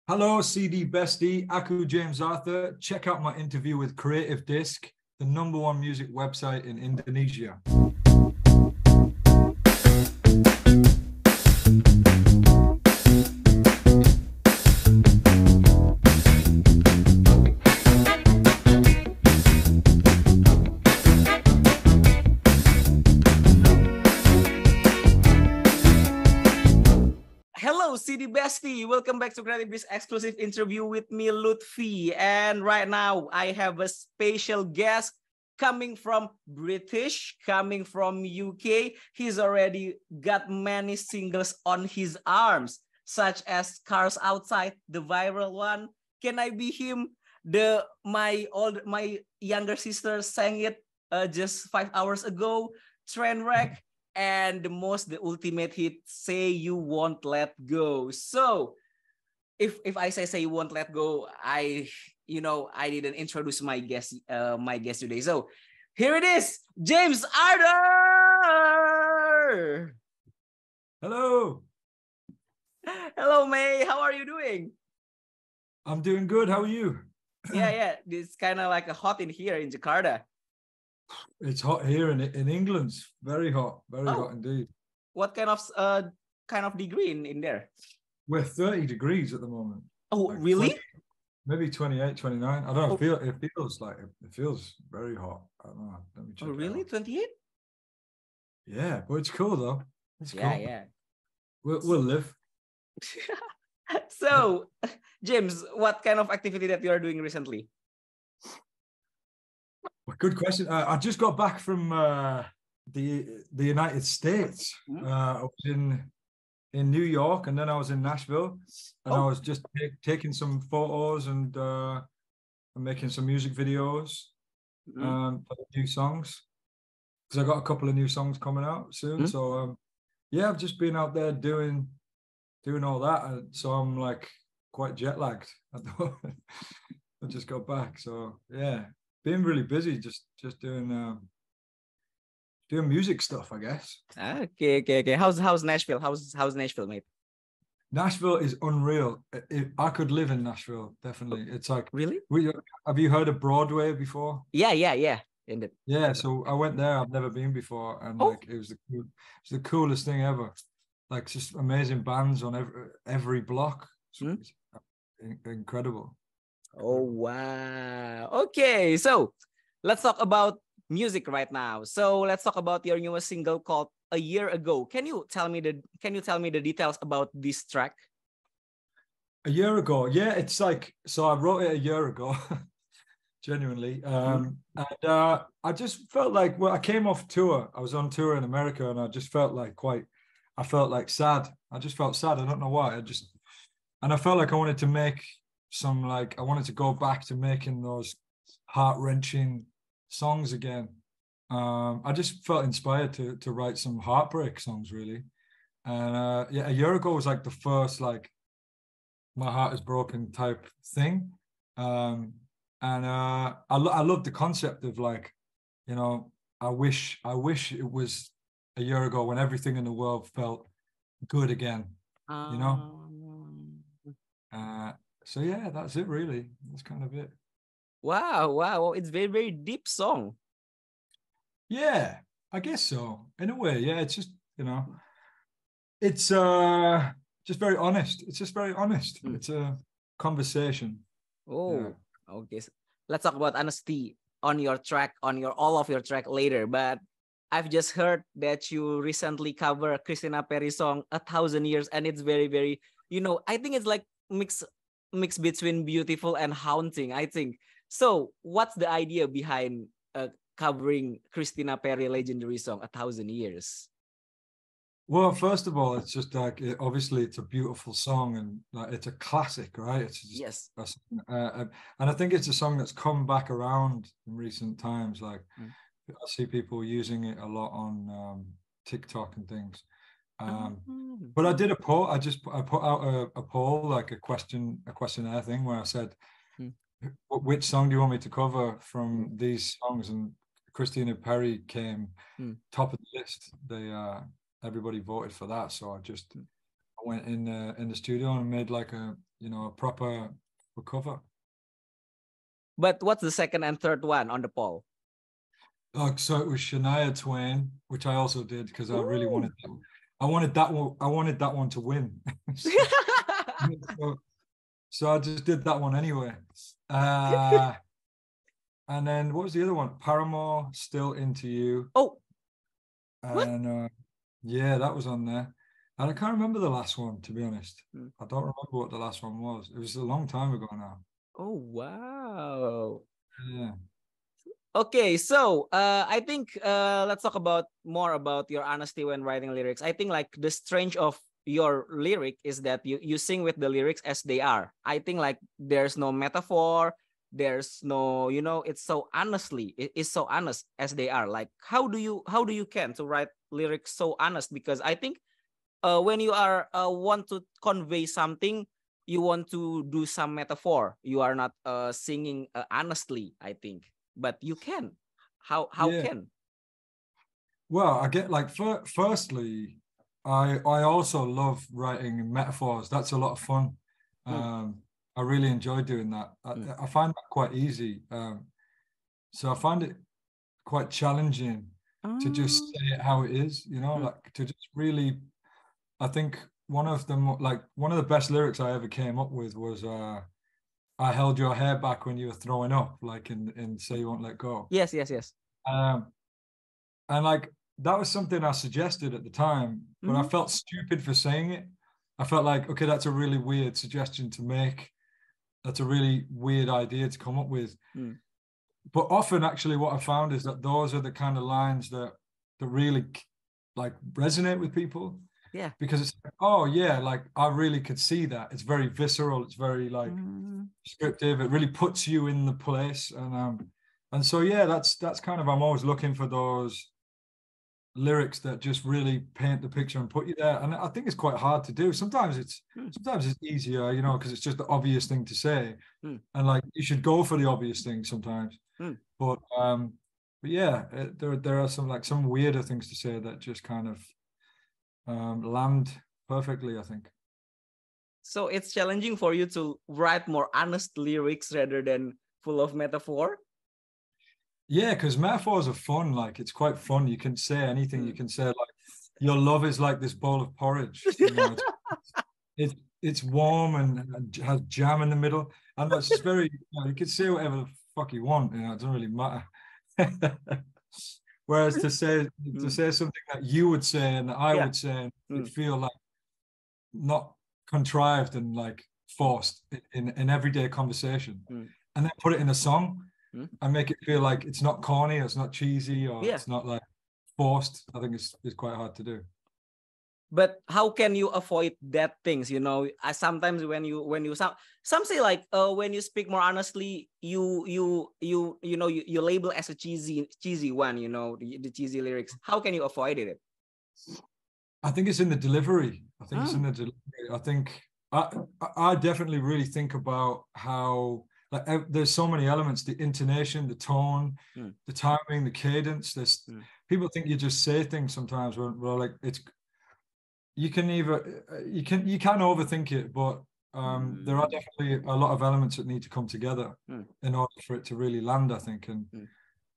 Halo CD Bestie, aku James Arthur. Check out my interview with CreativeDisc, the #1 music website in Indonesia. Hello, CD Bestie. Welcome back to CreativeDisc exclusive interview with me, Luthfi. And right now, I have a special guest coming from British, coming from UK. He's already got many singles on his arms, such as Cars Outside, the viral one. Can I Be Him? My younger sister sang it just 5 hours ago. Trainwreck. And the ultimate hit, Say You Won't Let Go. So if I say you won't let go, I didn't introduce my guest today. So here it is, James Arthur. Hello. Hello, May. How are you doing? I'm doing good. How are you? Yeah. It's kind of like a hot in here in Jakarta. It's hot here in England. Very hot indeed. What kind of degree in there? We're 30 degrees at the moment. Oh, like really? Maybe 28, 29. I don't know. It feels very hot. I don't know. Let me check. Oh, really? 28? Yeah, but it's cool though. It's cool. Yeah. We'll live. So, James, what kind of activity that you are doing recently? Good question. I just got back from the United States. I was in New York, and then I was in Nashville, and I was just taking some photos and making some music videos for the new songs, because I got a couple of new songs coming out soon. So yeah, I've just been out there doing all that, so I'm like quite jet lagged at the moment. I just got back, so yeah. Been really busy, just doing music stuff, I guess. Okay. How's Nashville? How's Nashville, mate? Nashville is unreal. I could live in Nashville, definitely. It's like, really. Have you heard of Broadway before? Yeah. Yeah. So I went there. I've never been before, and like it was the coolest thing ever. Like just amazing bands on every block. It's incredible. Oh, wow. Okay, so let's talk about music right now. So let's talk about your newest single called A Year Ago. Can you tell me the details about this track? A year ago, yeah, it's like, so I wrote it a year ago, genuinely. And I just felt like, I came off tour. I was on tour in America, and I just felt like sad. I just felt sad. I don't know why. And I felt like I wanted to make I wanted to go back to making those heart-wrenching songs again. I just felt inspired to write some heartbreak songs, really. And a year ago was like the first like my heart is broken type thing. I love the concept of like, I wish it was a year ago when everything in the world felt good again. So yeah, that's it really. That's kind of it. Wow. It's very, very deep song. Yeah, I guess so. In a way, yeah. It's just, it's just very honest. It's just very honest. It's a conversation. Okay. So let's talk about honesty on your track, all of your track later. But I've just heard that you recently cover Christina Perri's song 1,000 Years, and it's very, very, I think it's like mix between beautiful and haunting, I think. So what's the idea behind covering Christina Perri legendary song 1,000 Years? Well, first of all, it's just like, obviously it's a beautiful song, and like, it's a classic, right? It's just, yes. And I think it's a song that's come back around in recent times. Like I see people using it a lot on TikTok and things. But I did a poll. I put out a poll, like a questionnaire thing, where I said, which song do you want me to cover from these songs? And Christina Perri came top of the list. Everybody voted for that, so I went in the studio and made like a proper cover. But what's the second and third one on the poll? So it was Shania Twain, which I also did because I really wanted that. I wanted that one to win. So I just did that one anyway. And then what was the other one? Paramore, Still Into You. Oh, and yeah, that was on there. And I can't remember the last one, to be honest. I don't remember what the last one was. It was a long time ago now. Oh, wow. Yeah. Okay, so I think let's talk more about your honesty when writing lyrics. I think like the strength of your lyric is that you sing with the lyrics as they are. I think like there's no metaphor, there's no, it's so it's so honest as they are. Like how do you can to write lyrics so honest? Because I think when you are want to convey something, you want to do some metaphor. You are not singing honestly, I think. But you can. How can? Well, I get like firstly, I also love writing metaphors. That's a lot of fun. I really enjoy doing that. I find that quite easy. So I find it quite challenging to just say it how it is, like to just really. I think one of the best lyrics I ever came up with was I held your hair back when you were throwing up, like in Say You Won't Let Go. Yes. And like that was something I suggested at the time, but I felt stupid for saying it. I felt like, okay, that's a really weird suggestion to make. That's a really weird idea to come up with. But often, actually, what I found is that those are the kind of lines that really like resonate with people. Yeah. Because it's like, oh yeah, like I really could see that. It's very visceral. It's very like descriptive. It really puts you in the place. And so yeah, that's kind of, I'm always looking for those lyrics that just really paint the picture and put you there. And I think it's quite hard to do. Sometimes it's easier, because it's just the obvious thing to say. And like you should go for the obvious thing sometimes. But yeah, there are some weirder things to say that just kind of land perfectly, I think. So it's challenging for you to write more honest lyrics rather than full of metaphor? Yeah, because metaphors are fun. Like it's quite fun. You can say anything. You can say like, your love is like this bowl of porridge. It's warm and has jam in the middle. And that's just very, you can say whatever the fuck you want. It doesn't really matter. Whereas to say something that you would say and that I would say, it feel like not contrived and like forced in everyday conversation, and then put it in a song and make it feel like it's not corny, or it's not cheesy, or it's not like forced. I think it's quite hard to do. But how can you avoid that things? Sometimes when you some say like when you speak more honestly, you label as a cheesy one, the cheesy lyrics. How can you avoid it? I think it's in the delivery. I think I definitely really think about how like there's so many elements: the intonation, the tone, the timing, the cadence. There's people think you just say things sometimes where like it's. You can overthink it, but there are definitely a lot of elements that need to come together in order for it to really land, I think. And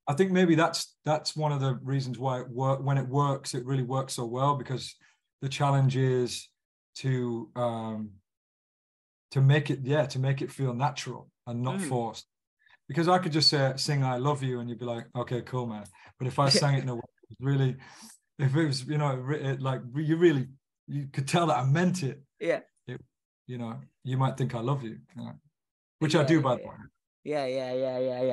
I think maybe that's one of the reasons why when it works, it really works so well, because the challenge is to make it feel natural and not forced. Because I could just sing "I love you" and you'd be like, okay, cool, man. But if I sang it in a way that was really, if it was, like you could tell that I meant it. Yeah. You might think I love you, which I do, by the way. Yeah.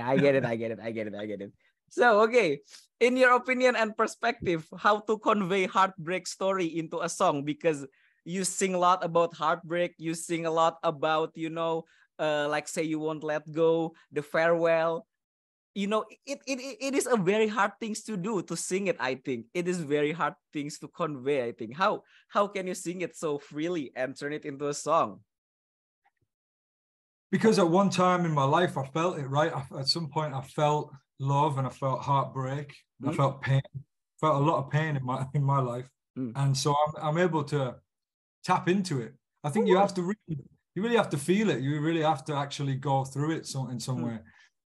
I get it. So, okay, in your opinion and perspective, how to convey heartbreak story into a song? Because you sing a lot about heartbreak. You sing a lot about, like Say You Won't Let Go, the farewell. It is a very hard things to do, to sing it. I think it is very hard things to convey. I think how can you sing it so freely and turn it into a song? Because at one time in my life, I felt it, right? At some point, I felt love and I felt heartbreak. I felt pain, felt a lot of pain in my life. And so I'm able to tap into it. I think you have to you really have to feel it. You really have to actually go through it in some way.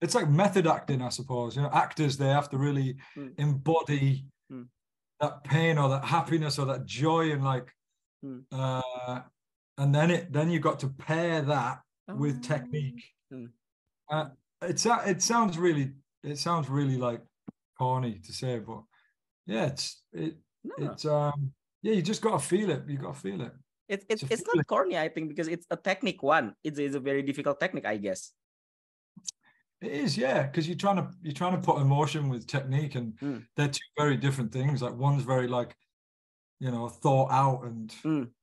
It's like method acting, I suppose. You know, actors, they have to really embody that pain or that happiness or that joy, and like, and then you got to pair that with technique. It sounds really like corny to say, but yeah, you just got to feel it. You got to feel it. It's not corny, I think, because it's a technique one. It's a very difficult technique, I guess. It is, yeah, because you're trying to put emotion with technique, and they're two very different things. Like, one's very, like, you know, thought out and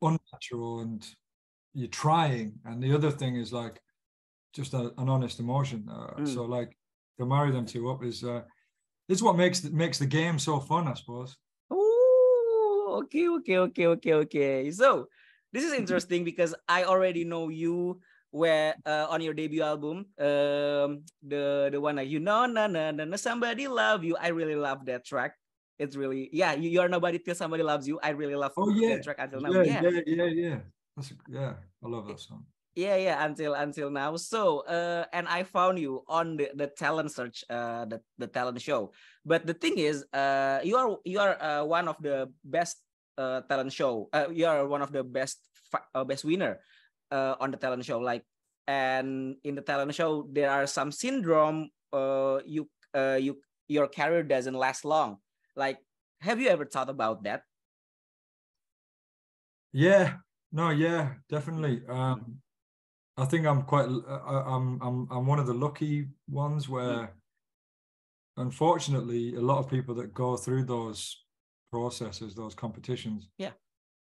unnatural, and you're trying, and the other thing is like just an honest emotion. So like to marry them two up is what makes the game so fun, I suppose. Oh, okay. So this is interesting because I already know you where on your debut album, the one like, you know, na somebody love you. I really love that track. It's really, yeah, you're nobody till somebody loves you. I really love that track until now. Yeah. I love that song. Yeah, until now. So and I found you on the talent search, the talent show. But the thing is, you are one of the best talent show. You are one of the best winner on the talent show. Like, and in the talent show, there are some syndrome. Your career doesn't last long. Like, have you ever thought about that? Yeah, no, yeah, definitely. I think I'm quite. I'm one of the lucky ones where, unfortunately, a lot of people that go through those processes, those competitions,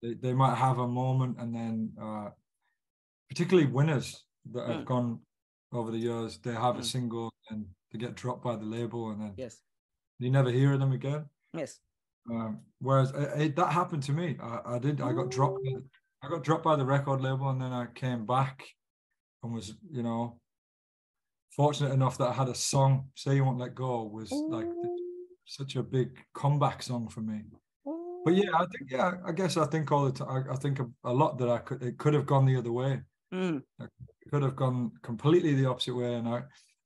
they might have a moment, and then, particularly winners that have gone over the years, they have a single and they get dropped by the label, and then you never hear them again. Yes. Whereas that happened to me. I got dropped. I got dropped by the record label, and then I came back and was, you know, fortunate enough that I had a song, Say You Won't Let Go, was like such a big comeback song for me. But yeah, I think all the time, I think a lot that it could have gone the other way. It could have gone completely the opposite way, and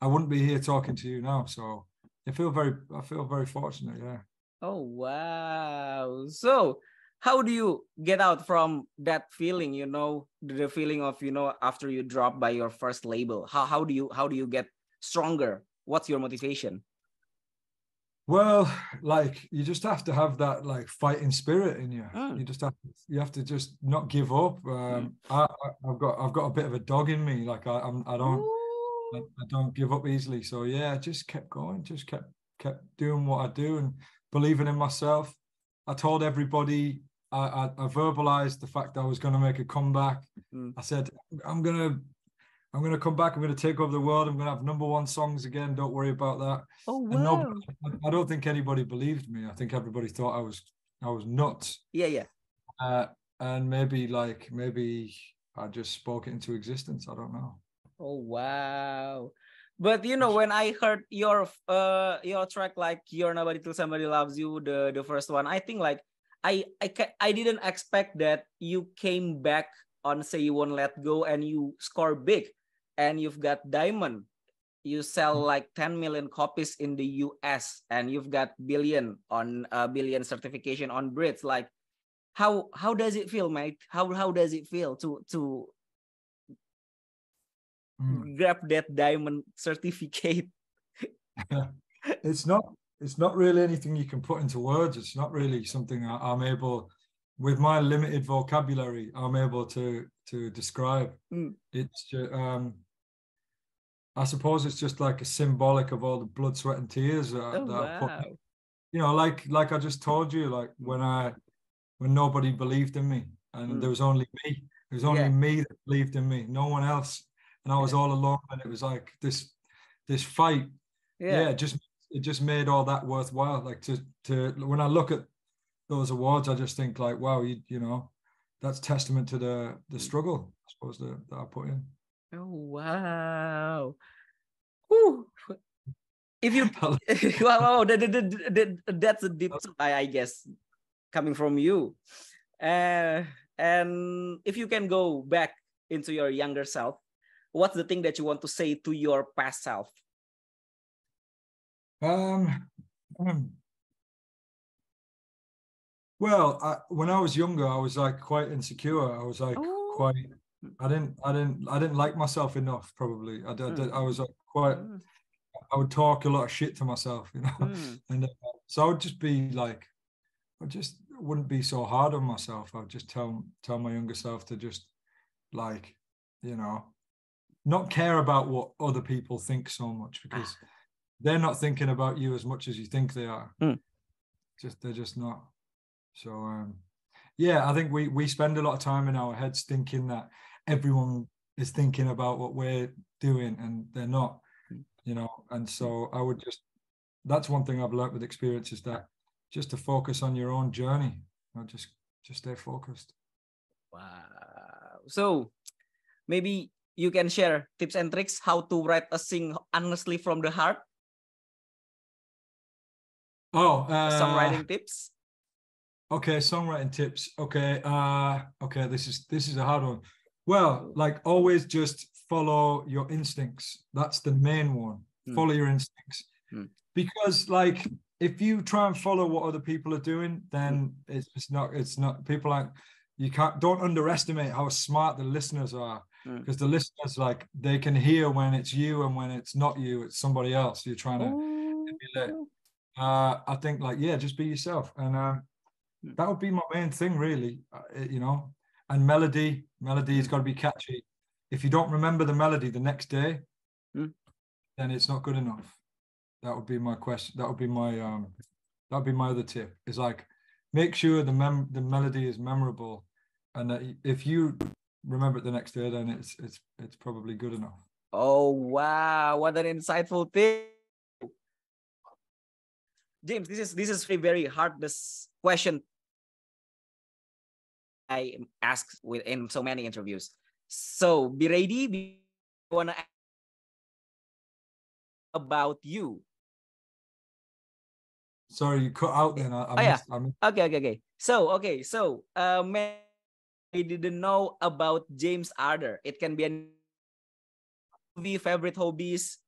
I wouldn't be here talking to you now. So I feel very fortunate. Yeah. Oh, wow. So how do you get out from that feeling, you know, the feeling of, you know, after you drop by your first label? How do you get stronger? What's your motivation? Well, like, you just have to have that, like, fighting spirit in you. You have to just not give up. I've got a bit of a dog in me. Like, I don't give up easily. So yeah, I just kept going, just kept doing what I do and believing in myself. I told everybody, I verbalized the fact that I was going to make a comeback. I said, I'm gonna come back. I'm gonna take over the world. I'm gonna have #1 songs again. Don't worry about that. Oh, wow. And I don't think anybody believed me. I think everybody thought I was nuts. Yeah. And maybe I just spoke it into existence. I don't know. Oh, wow. But you know, when I heard your track, like, You're Nobody Till Somebody Loves You, the first one, I think, like, I didn't expect that you came back on Say You Won't Let Go and you score big, and you've got diamond. You sell like 10 million copies in the US, and you've got billion certification on Brits. Like, how does it feel, mate? How does it feel to grab that diamond certificate? It's not really anything you can put into words. It's not really something I'm able, with my limited vocabulary, I'm able to describe. It's just, I suppose it's just like a symbolic of all the blood, sweat, and tears that I've put. You know, like I just told you, like, when nobody believed in me, and there was only me. It was only me that believed in me, no one else, and I was all alone. And it was like this fight. It just made all that worthwhile. Like, to when I look at those awards, I just think, like, wow, you know, that's testament to the struggle, I suppose, that I put in. Oh, wow. Whew. If you wow, that's a deep sigh, I guess, coming from you. And if you can go back into your younger self, what's the thing that you want to say to your past self? Well, when I was younger, I was like quite insecure. I was like quite. I didn't like myself enough. Probably, I was like quite. I would talk a lot of shit to myself, you know, and so I would just be like, I just wouldn't be so hard on myself. I would just tell my younger self to just like, you know, not care about what other people think so much, because they're not thinking about you as much as you think they are. They're just not. So yeah, I think we spend a lot of time in our heads thinking that everyone is thinking about what we're doing, and they're not, you know. And so I would just, that's one thing I've learned with experience, is that just to focus on your own journey, you know, just stay focused. Wow. So maybe you can share tips and tricks how to write a sing honestly from the heart. Songwriting tips. Okay, songwriting tips. Okay, okay, this is a hard one. Well, like always, just follow your instincts. That's the main one. Follow your instincts, because like if you try and follow what other people are doing, then it's not. People aren't. Don't underestimate how smart the listeners are, because the listeners, like, they can hear when it's you and when it's not you, it's somebody else you're trying to emulate. I think, like, yeah, just be yourself, and that would be my main thing, really. You know, and melody has got to be catchy. If you don't remember the melody the next day, then it's not good enough. That would be my question. That would be my other tip. Is like, make sure the melody is memorable, and that if you remember it the next day, then it's probably good enough. Oh wow, what an insightful tip, James. This is a very hard question I ask in so many interviews. So be ready. I wanna ask about you. Sorry, you cut out then. I missed. Okay. So I didn't know about James Arder. It can be a movie, favorite hobbies,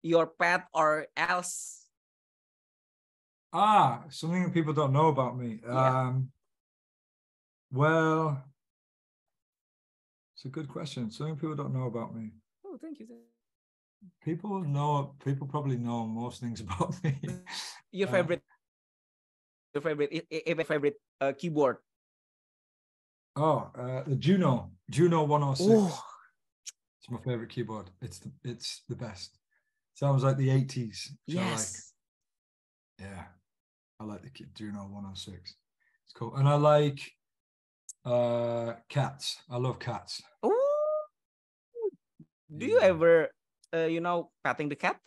your pet, or else. Something that people don't know about me. Yeah. Well, it's a good question. Something people don't know about me. Oh, thank you. People probably know most things about me. Your favorite keyboard. The Juno 106. Oh. It's my favorite keyboard. It's the best. Sounds like the 80s. Yes. I like the Juno 106. It's cool. And I like cats. I love cats. Oh. Do you ever patting the cat?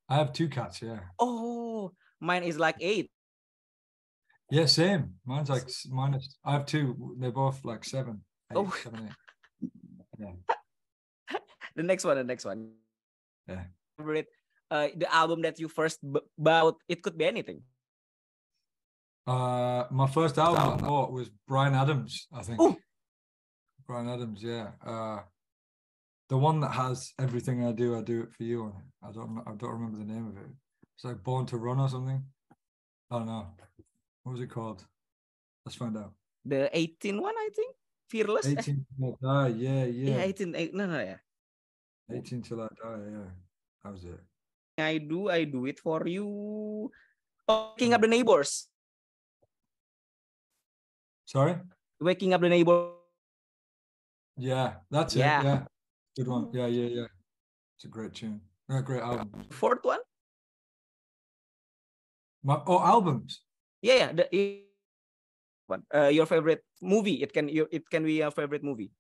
I have 2 cats, yeah. Oh, mine is like 8. Yeah, same. I have 2. They're both like 7, 8, 7, 8. Yeah. The next one. Yeah. Favorite, the album that you first bought. It could be anything. My first album I bought was Bryan Adams, I think. Ooh. Bryan Adams, yeah. The one that has Everything I Do It For You on it. I don't remember the name of it. It's like Born to Run or something. I don't know. What was it called? Let's find out. The 18 one, I think. Fearless. 18 Till I Die, yeah. Yeah, 18. No, yeah. 18 Till I Die, yeah. That was it. I do it for you. Waking Up the Neighbors. Sorry? Waking Up the Neighbors. Yeah, that's it. Yeah. Good one. Yeah. It's a great tune. Great album. Fourth one? Albums. Yeah. Your favorite movie. It can be your favorite movie.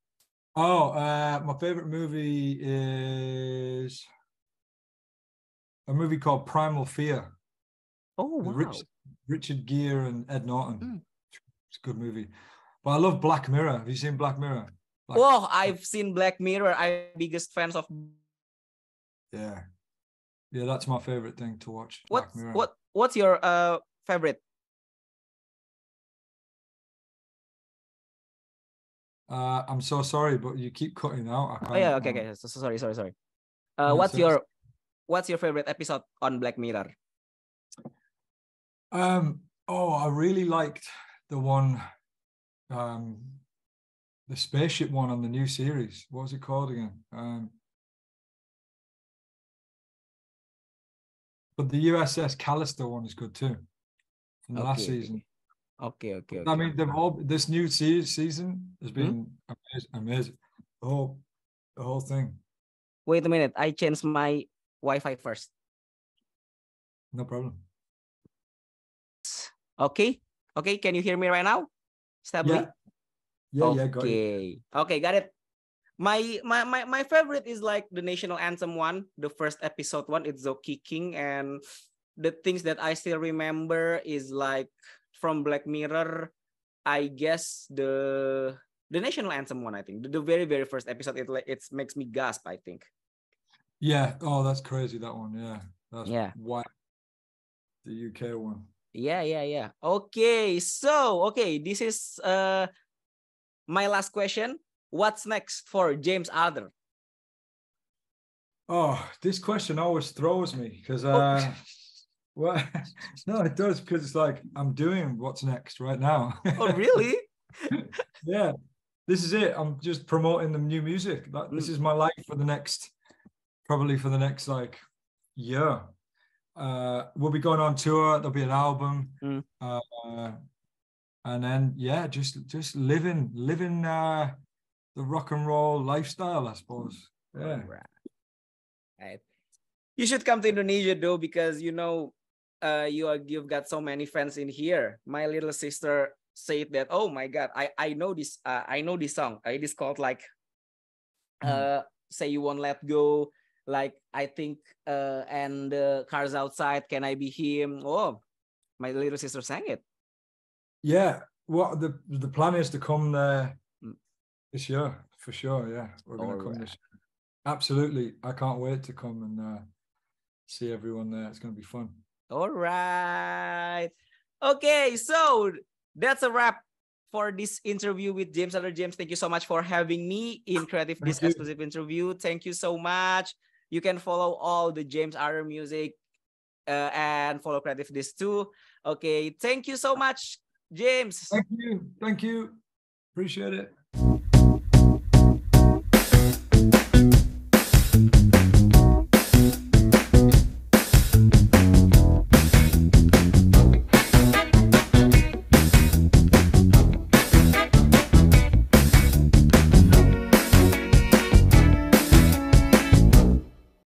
My favorite movie is a movie called Primal Fear. Oh, wow. Richard Gere and Ed Norton. It's a good movie. But I love Black Mirror. Have you seen Black Mirror? I've seen Black Mirror. I'm biggest fans of. Yeah, that's my favorite thing to watch. Black Mirror. What's your favorite I'm so sorry, but you keep cutting out. I Oh yeah, can't. okay. So, sorry. Yeah, What's your favorite episode on Black Mirror? I really liked the one, the spaceship one on the new series. What was it called again? But the USS Callister one is good too, from the last season. Okay. I mean, this new season has been amazing. The whole thing. Wait a minute, I changed my Wi-Fi first. No problem. Okay, can you hear me right now? Stably? Yeah, got it. Okay, got it. My favorite is like the national anthem one, the first episode one. It's so kicking, and the things that I still remember is like from Black Mirror, I guess the national anthem one. I think the very first episode, it makes me gasp, I think. Yeah. Oh, that's crazy, that one. Yeah, that's why the UK one. Yeah. Okay, so this is my last question. What's next for James Alder? Oh, this question always throws me because well, no, it does, because it's like I'm doing what's next right now. Oh, really? Yeah, this is it. I'm just promoting the new music. This is my life for the next, probably for the next like year. We'll be going on tour. There'll be an album, and then just living the rock and roll lifestyle, I suppose. Yeah. Right. You should come to Indonesia though, because you've got so many fans in here. My little sister said that, oh my God, I know this song. It is called like Say You Won't Let Go. Like I think and the cars outside, Can I Be Him? Oh, my little sister sang it. Yeah. What the plan is to come there this year for sure. Yeah, we're gonna come this year. Absolutely. I can't wait to come and see everyone there. It's gonna be fun. All right. Okay, so that's a wrap for this interview with James Alder. James, thank you so much for having me in CreativeDisc exclusive interview. Thank you so much. You can follow all the James Alder music and follow CreativeDisc too. Okay, thank you so much, James. Thank you. Appreciate it.